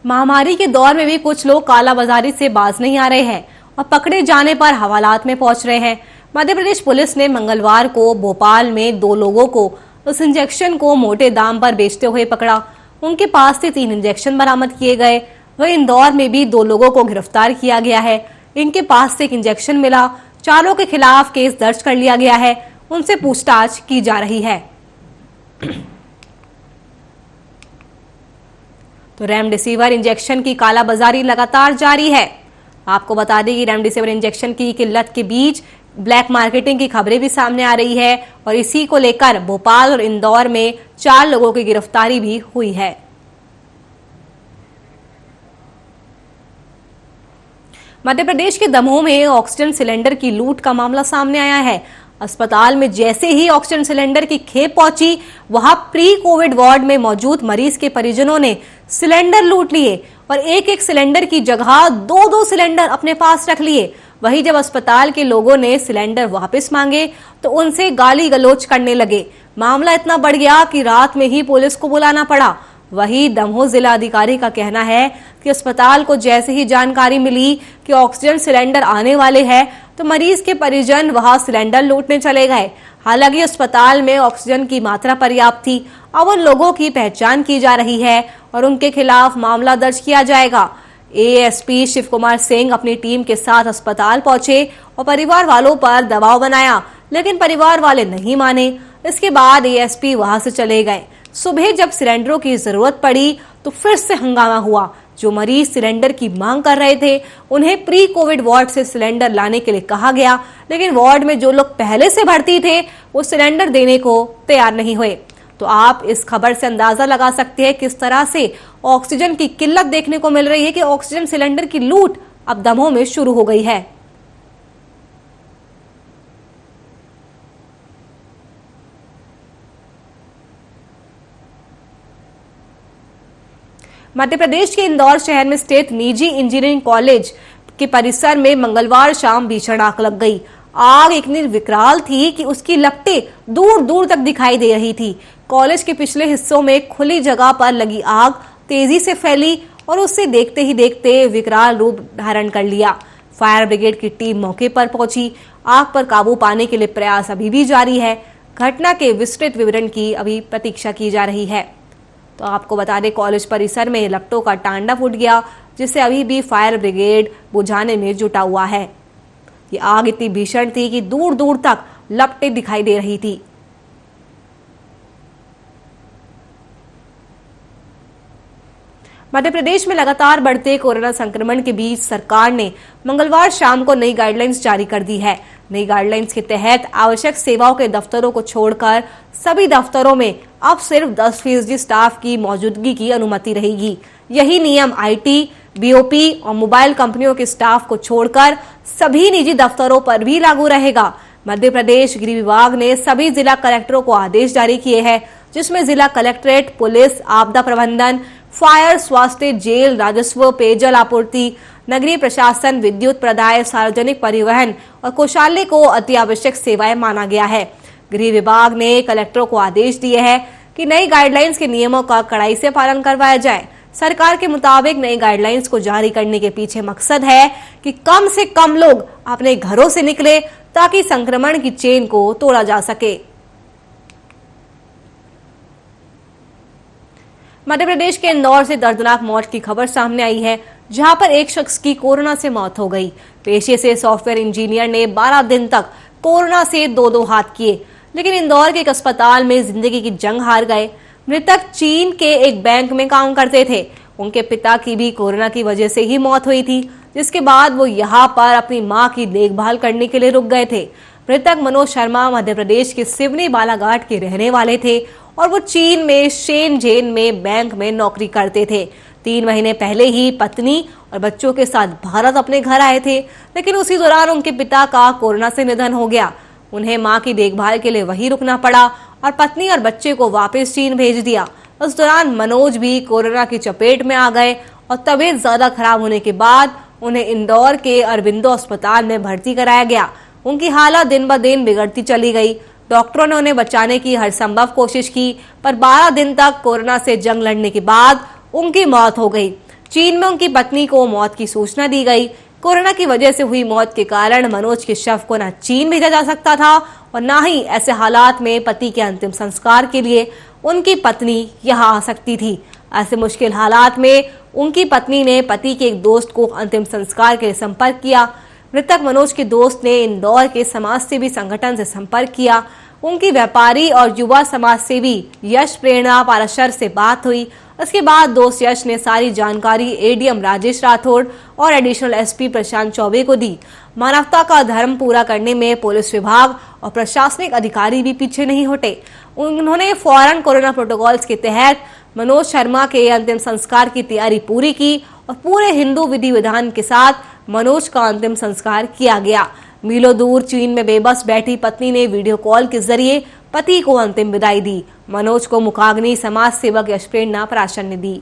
महामारी के दौर में भी कुछ लोग कालाबाजारी से बाज नहीं आ रहे हैं और पकड़े जाने पर हवालात में पहुंच रहे हैं। मध्य प्रदेश पुलिस ने मंगलवार को भोपाल में 2 लोगों को उस इंजेक्शन को मोटे दाम पर बेचते हुए पकड़ा। उनके पास से 3 इंजेक्शन बरामद किए गए। वहीं इंदौर में भी 2 लोगों को गिरफ्तार किया गया है। इनके पास से 1 इंजेक्शन मिला। चारों के खिलाफ केस दर्ज कर लिया गया है। उनसे पूछताछ की जा रही है। तो रेमडेसिविर इंजेक्शन की कालाबाजारी लगातार जारी है। आपको बता दें कि रेमडेसिविर इंजेक्शन की किल्लत के बीच ब्लैक मार्केटिंग की खबरें भी सामने आ रही है और इसी को लेकर भोपाल और इंदौर में 4 लोगों की गिरफ्तारी भी हुई है। मध्य प्रदेश के दमोह में ऑक्सीजन सिलेंडर की लूट का मामला सामने आया है। अस्पताल में जैसे ही ऑक्सीजन सिलेंडर की खेप पहुंची, वहां प्री कोविड वार्ड में मौजूद मरीज के परिजनों ने सिलेंडर लूट लिए और एक सिलेंडर की जगह 2 सिलेंडर अपने पास रख लिए। वहीं जब अस्पताल के लोगों ने सिलेंडर वापस मांगे तो उनसे गाली गलौज करने लगे। मामला इतना बढ़ गया कि रात में ही पुलिस को बुलाना पड़ा। वहीं दमोह जिला अधिकारी का कहना है कि अस्पताल को जैसे ही जानकारी मिली कि ऑक्सीजन सिलेंडर आने वाले हैं तो मरीज के परिजन वहां सिलेंडर लूटने चले गए। हालांकि अस्पताल में ऑक्सीजन की मात्रा पर्याप्त थी। अब उन लोगों की पहचान की जा रही है और उनके खिलाफ मामला दर्ज किया जाएगा। एएसपी शिव कुमार सिंह अपनी टीम के साथ अस्पताल पहुंचे और परिवार वालों पर दबाव बनाया, लेकिन परिवार वाले नहीं माने। इसके बाद एएसपी वहां से चले गए। सुबह जब सिलेंडरों की जरूरत पड़ी तो फिर से हंगामा हुआ। जो मरीज सिलेंडर की मांग कर रहे थे उन्हें प्री कोविड वार्ड से सिलेंडर लाने के लिए कहा गया, लेकिन वार्ड में जो लोग पहले से भर्ती थे वो सिलेंडर देने को तैयार नहीं हुए। तो आप इस खबर से अंदाजा लगा सकते हैं किस तरह से ऑक्सीजन की किल्लत देखने को मिल रही है कि ऑक्सीजन सिलेंडर की लूट अब दमोह में शुरू हो गई है। मध्य प्रदेश के इंदौर शहर में स्थित निजी इंजीनियरिंग कॉलेज के परिसर में मंगलवार शाम भीषण आग लग गई। आग इतनी विकराल थी कि उसकी लपटें दूर दूर तक दिखाई दे रही थी। कॉलेज के पिछले हिस्सों में खुली जगह पर लगी आग तेजी से फैली और उससे देखते ही देखते विकराल रूप धारण कर लिया। फायर ब्रिगेड की टीम मौके पर पहुंची। आग पर काबू पाने के लिए प्रयास अभी भी जारी है। घटना के विस्तृत विवरण की अभी प्रतीक्षा की जा रही है। तो आपको बता दें, कॉलेज परिसर में लपटों का टांडा फूट गया, जिसे अभी भी फायर ब्रिगेड बुझाने में जुटा हुआ है। ये आग इतनी भीषण थी कि दूर दूर तक लपटें दिखाई दे रही थी। मध्य प्रदेश में लगातार बढ़ते कोरोना संक्रमण के बीच सरकार ने मंगलवार शाम को नई गाइडलाइंस जारी कर दी है। नई गाइडलाइंस के तहत आवश्यक सेवाओं के दफ्तरों को छोड़कर सभी दफ्तरों में अब सिर्फ 10% स्टाफ की मौजूदगी की अनुमति रहेगी। यही नियम आईटी, बीओपी और मोबाइल कंपनियों के स्टाफ को छोड़कर सभी निजी दफ्तरों पर भी लागू रहेगा। मध्य प्रदेश गृह विभाग ने सभी जिला कलेक्टरों को आदेश जारी किए हैं, जिसमें जिला कलेक्ट्रेट, पुलिस, आपदा प्रबंधन, फायर, स्वास्थ्य, जेल, राजस्व, पेयजल आपूर्ति, नगरीय प्रशासन, विद्युत प्रदाय, सार्वजनिक परिवहन और कोषालय को अति आवश्यक सेवाएं माना गया है। गृह विभाग ने कलेक्टरों को आदेश दिए हैं कि नई गाइडलाइंस के नियमों का कड़ाई से पालन करवाया जाए। सरकार के मुताबिक नई गाइडलाइंस को जारी करने के पीछे मकसद है कि कम से कम लोग अपने घरों से निकले ताकि संक्रमण की चेन को तोड़ा जा सके। मध्य प्रदेश के इंदौर से दर्दनाक मौत की खबर सामने आई है, जहां पर एक शख्स की कोरोना से मौत हो गई। पेशे से सॉफ्टवेयर इंजीनियर ने 12 दिन तक कोरोना से 2 हाथ किए, लेकिन इंदौर के एक अस्पताल में जिंदगी की जंग हार गए। मृतक चीन के एक बैंक में काम करते थे। उनके पिता की भी कोरोना की वजह से ही मौत हुई थी, जिसके बाद वो यहाँ पर अपनी मां की देखभाल करने के लिए रुक गए थे। मृतक मनोज शर्मा मध्य प्रदेश के सिवनी बालाघाट के रहने वाले थे और वो चीन में शेनजेन में बैंक में नौकरी करते थे। 3 महीने पहले ही पत्नी और बच्चों के साथ भारत अपने घर आए थे, लेकिन उसी दौरान उनके पिता का कोरोना से निधन हो गया। उन्हें मां की देखभाल के लिए वहीं रुकना पड़ा और पत्नी और बच्चे को वापस चीन भेज दिया। उस दौरान मनोज भी कोरोना की चपेट में आ गए और तबीयत ज्यादा खराब होने के बाद उन्हें इंदौर के अरबिंदो अस्पताल में भर्ती कराया गया। उनकी हालत दिन ब दिन बिगड़ती चली गई। डॉक्टरों ने उन्हें बचाने की हर संभव कोशिश की, पर 12 दिन तक कोरोना से जंग लड़ने के बाद उनकी मौत हो गई। चीन में उनकी पत्नी को मौत की सूचना दी गई। कोरोना की वजह से हुई मौत के कारण मनोज के शव को न चीन भेजा जा सकता था और न ही ऐसे हालात में पति के अंतिम संस्कार के लिए उनकी पत्नी यहाँ आ सकती थी। ऐसे मुश्किल हालात में उनकी पत्नी ने पति के एक दोस्त को अंतिम संस्कार के लिए संपर्क किया। मृतक मनोज के दोस्त ने इंदौर के समाज सेवी संगठन से संपर्क किया। उनकी व्यापारी और युवा समाज सेवी यश प्रेरणा पाराशर से बात हुई। उसके बाद दोस्त यश ने सारी जानकारी एडीएम राजेश राठौड़ और एडिशनल एसपी प्रशांत चौबे को दी। मानवता का धर्म पूरा करने में पुलिस विभाग और प्रशासनिक अधिकारी भी पीछे नहीं हटे। उन्होंने फौरन कोरोना प्रोटोकॉल्स के तहत मनोज शर्मा के अंतिम संस्कार की तैयारी पूरी की और पूरे हिंदू विधि विधान के साथ मनोज का अंतिम संस्कार किया गया। मीलों दूर चीन में बेबस बैठी पत्नी ने वीडियो कॉल के जरिए पति को अंतिम विदाई दी। मनोज को मुखाग्नि समाज सेवक यश प्रेरणा पाराशर ने दी।